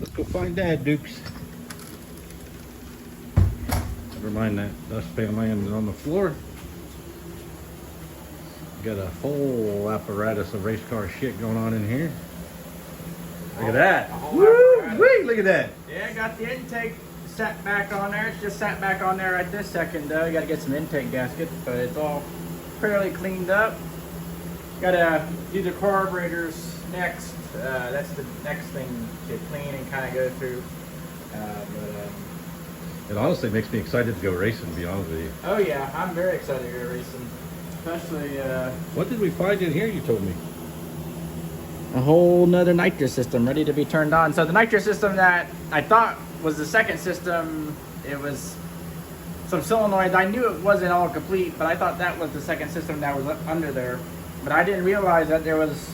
Let's go find Dad, Dukes. Never mind that dust pan landing on the floor. Got a whole apparatus of race car shit going on in here. Look at that. Woo! Look at that. Yeah, got the intake set back on there. It's just sat back on there right this second though. You gotta get some intake gaskets, but it's all fairly cleaned up. Gotta do the carburetors next. That's the next thing to clean and kind of go through. It honestly makes me excited to go racing, to be honest with you. Oh yeah, I'm very excited to go racing. Especially, What did we find in here, you told me? a whole nother nitrous system ready to be turned on. So the nitrous system that I thought was the second system, it was some solenoids. I knew it wasn't all complete, but I thought that was the second system that was under there. But I didn't realize that there was,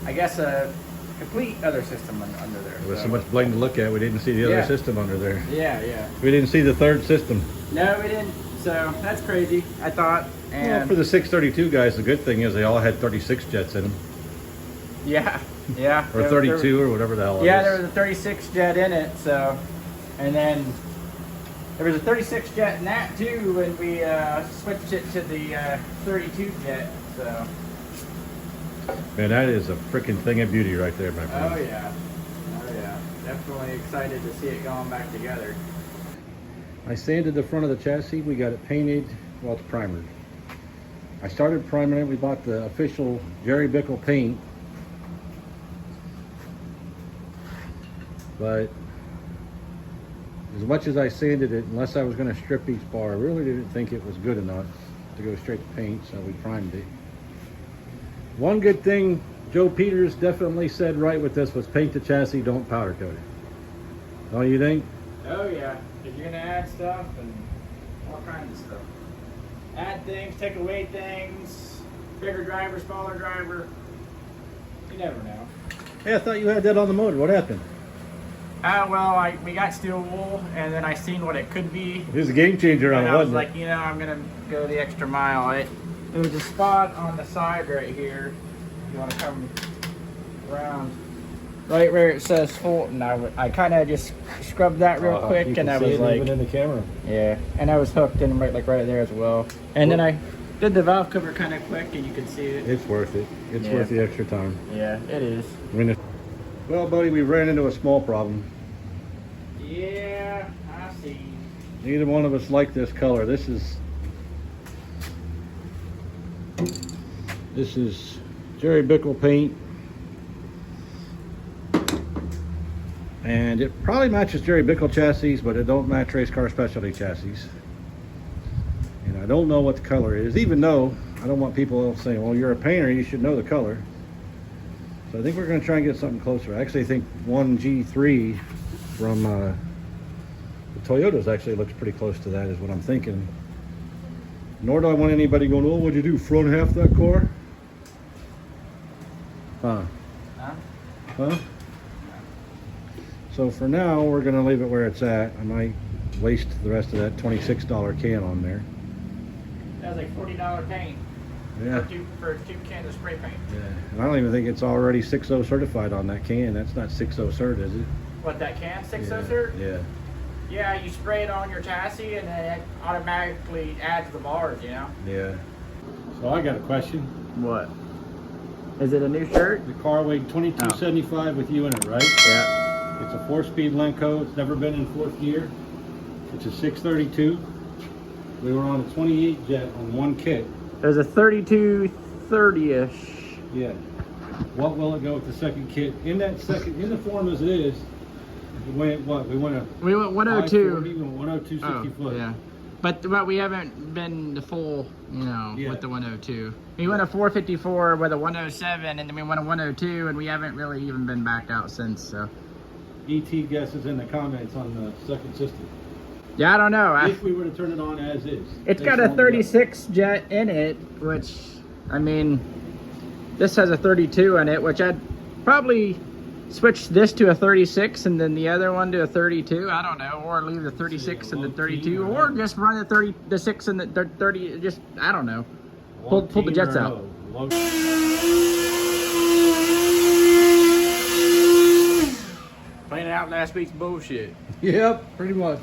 I guess, a complete other system under there. There was so much blame to look at, we didn't see the other system under there. Yeah. We didn't see the third system. No, we didn't. So that's crazy, I thought. Well, And for the 632 guys, the good thing is they all had 36 jets in them. yeah. Or 32 or whatever the hell it Yeah, is. there was a 36 jet in it, so, and then there was a 36 jet in that too when we switched it to the 32 jet, so. Man, that is a freaking thing of beauty right there, my friend. Oh yeah, definitely excited to see it going back together. I sanded the front of the chassis. We got it painted. Well, it's primered. I started priming it. We bought the official Jerry Bickle paint. But as much as I sanded it, unless I was going to strip each bar, I really didn't think it was good enough to go straight to paint, so we primed it. One good thing Joe Peters definitely said right with this was paint the chassis, don't powder coat it. Don't you think? Oh yeah, if you're gonna add stuff and all kinds of stuff. Add things, take away things, bigger driver, smaller driver. You never know. Hey, I thought you had that on the motor. What happened? Well, we got steel wool, and then I seen what it could be. It was a game changer on And it, I was wasn't like, it? you know, I'm gonna go the extra mile. It was a spot on the side right here. If you want to come around, right where it says Fulton. I kind of just scrubbed that real quick, and I was like, even in the camera. yeah, and I was hooked in right there as well. And then I did the valve cover kind of quick, and you can see it. It's worth it. It's Yeah. worth the extra time. Yeah, it is. I mean, well, buddy, we ran into a small problem. Yeah, I see. Neither one of us like this color. This is Jerry Bickle paint, and it probably matches Jerry Bickle chassis, but it don't match Race Car Specialty chassis. And I don't know what the color is, even though I don't want people saying, well, you're a painter, you should know the color. So I think we're going to try and get something closer. I actually think 1G3 from the Toyotas actually looks pretty close to that, is what I'm thinking. Nor do I want anybody going, oh, what'd you do, front half that car? Huh? So for now, we're going to leave it where it's at. I might waste the rest of that $26 can on there. That was like $40 paint. Yeah. For 2 cans of spray paint. Yeah. And I don't even think it's already 6.0 certified on that can. That's not 6.0 cert, is it? What, that can? 6.0 Yeah. cert? Yeah. Yeah, you spray it on your chassis and then it automatically adds the bars, you know? Yeah. So I got a question. What? Is it a new shirt? The car weighed 2275 with you in it, right? Yeah. It's a 4-speed Lenco. It's never been in 4th gear. It's a 632. We were on a 28 jet on one kit. There's a 3230-ish. Yeah. What will it go with the second kit? In the form as it is, we went what? We went We went 102. 102 60 foot. Yeah. But we haven't been the full, you know, Yeah. with the 102. We went a 454 with a 107, and then we went a 102, and we haven't really even been backed out since. So. ET guesses in the comments on the second system. Yeah, I don't know. If we were to turn it on as is. It's got a 36 jet in it, which, I mean, this has a 32 in it, which I'd probably switch this to a 36 and then the other one to a 32. I don't know, or leave the 36 and the 32, or just run the 6 and the 30. Just, I don't know. Pull the jets out. Fast Beats bullshit. Yep, pretty much.